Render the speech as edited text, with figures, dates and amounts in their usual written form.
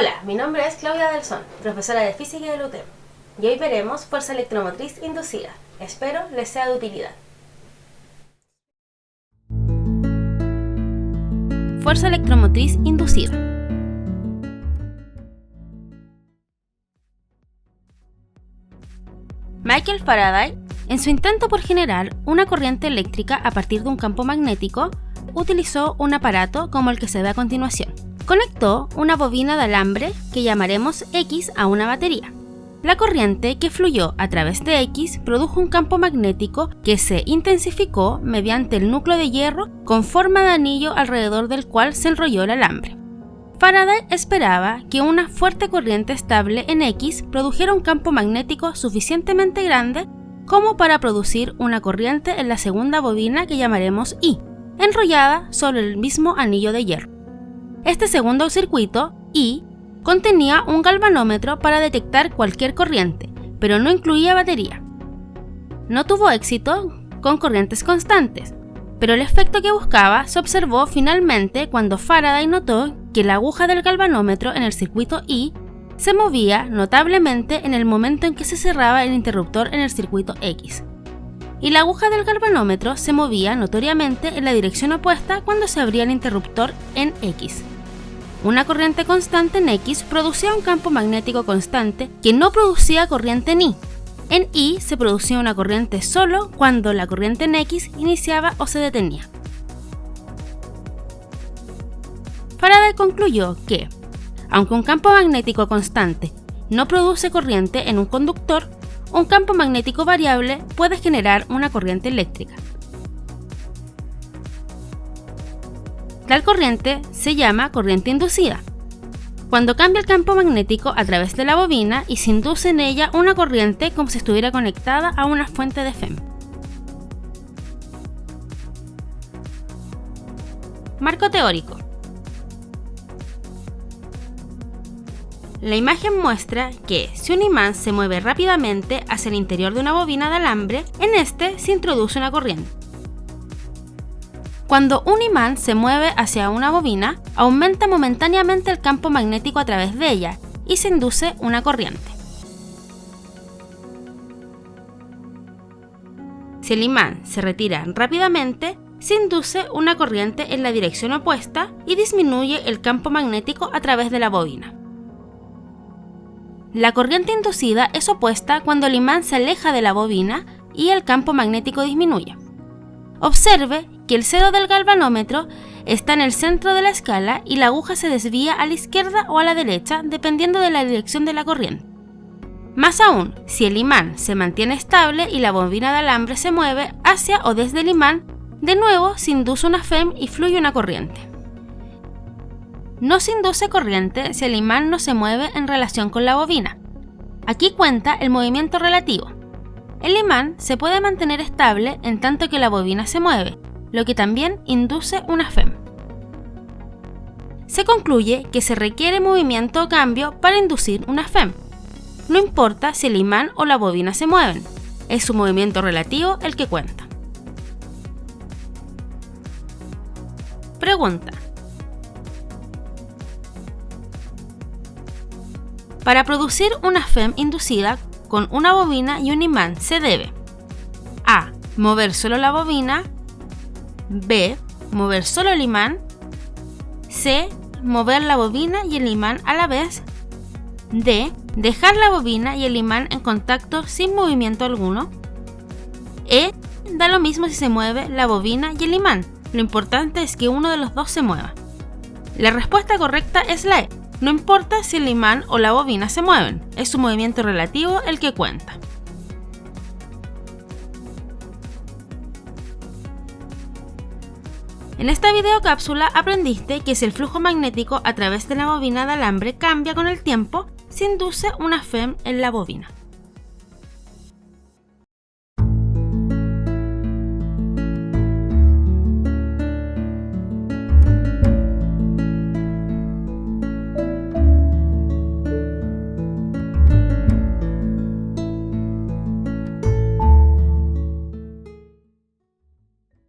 Hola, mi nombre es Claudia Del Son, profesora de Física del UTEP, y hoy veremos fuerza electromotriz inducida. Espero les sea de utilidad. Fuerza electromotriz inducida. Michael Faraday, en su intento por generar una corriente eléctrica a partir de un campo magnético, utilizó un aparato como el que se ve a continuación. Conectó una bobina de alambre que llamaremos X a una batería. La corriente que fluyó a través de X produjo un campo magnético que se intensificó mediante el núcleo de hierro con forma de anillo alrededor del cual se enrolló el alambre. Faraday esperaba que una fuerte corriente estable en X produjera un campo magnético suficientemente grande como para producir una corriente en la segunda bobina que llamaremos Y, enrollada sobre el mismo anillo de hierro. Este segundo circuito, Y, contenía un galvanómetro para detectar cualquier corriente, pero no incluía batería. No tuvo éxito con corrientes constantes, pero el efecto que buscaba se observó finalmente cuando Faraday notó que la aguja del galvanómetro en el circuito Y se movía notablemente en el momento en que se cerraba el interruptor en el circuito X. Y la aguja del galvanómetro se movía notoriamente en la dirección opuesta cuando se abría el interruptor en X. Una corriente constante en X producía un campo magnético constante que no producía corriente en Y. En Y se producía una corriente solo cuando la corriente en X iniciaba o se detenía. Faraday concluyó que, aunque un campo magnético constante no produce corriente en un conductor, un campo magnético variable puede generar una corriente eléctrica. Tal corriente se llama corriente inducida. Cuando cambia el campo magnético a través de la bobina y se induce en ella una corriente como si estuviera conectada a una fuente de FEM. Marco teórico. La imagen muestra que si un imán se mueve rápidamente hacia el interior de una bobina de alambre, en este se introduce una corriente. Cuando un imán se mueve hacia una bobina, aumenta momentáneamente el campo magnético a través de ella y se induce una corriente. Si el imán se retira rápidamente, se induce una corriente en la dirección opuesta y disminuye el campo magnético a través de la bobina. La corriente inducida es opuesta cuando el imán se aleja de la bobina y el campo magnético disminuye. Observe que el cero del galvanómetro está en el centro de la escala y la aguja se desvía a la izquierda o a la derecha dependiendo de la dirección de la corriente. Más aún, si el imán se mantiene estable y la bobina de alambre se mueve hacia o desde el imán, de nuevo se induce una FEM y fluye una corriente. No se induce corriente si el imán no se mueve en relación con la bobina. Aquí cuenta el movimiento relativo. El imán se puede mantener estable en tanto que la bobina se mueve, lo que también induce una FEM. Se concluye que se requiere movimiento o cambio para inducir una FEM. No importa si el imán o la bobina se mueven, es su movimiento relativo el que cuenta. Pregunta. Para producir una FEM inducida con una bobina y un imán se debe A. Mover solo la bobina, B. Mover solo el imán, C. Mover la bobina y el imán a la vez, D. Dejar la bobina y el imán en contacto sin movimiento alguno, E. Da lo mismo si se mueve la bobina y el imán, lo importante es que uno de los dos se mueva. La respuesta correcta es la E. No importa si el imán o la bobina se mueven, es su movimiento relativo el que cuenta. En esta videocápsula aprendiste que si el flujo magnético a través de la bobina de alambre cambia con el tiempo, se induce una FEM en la bobina.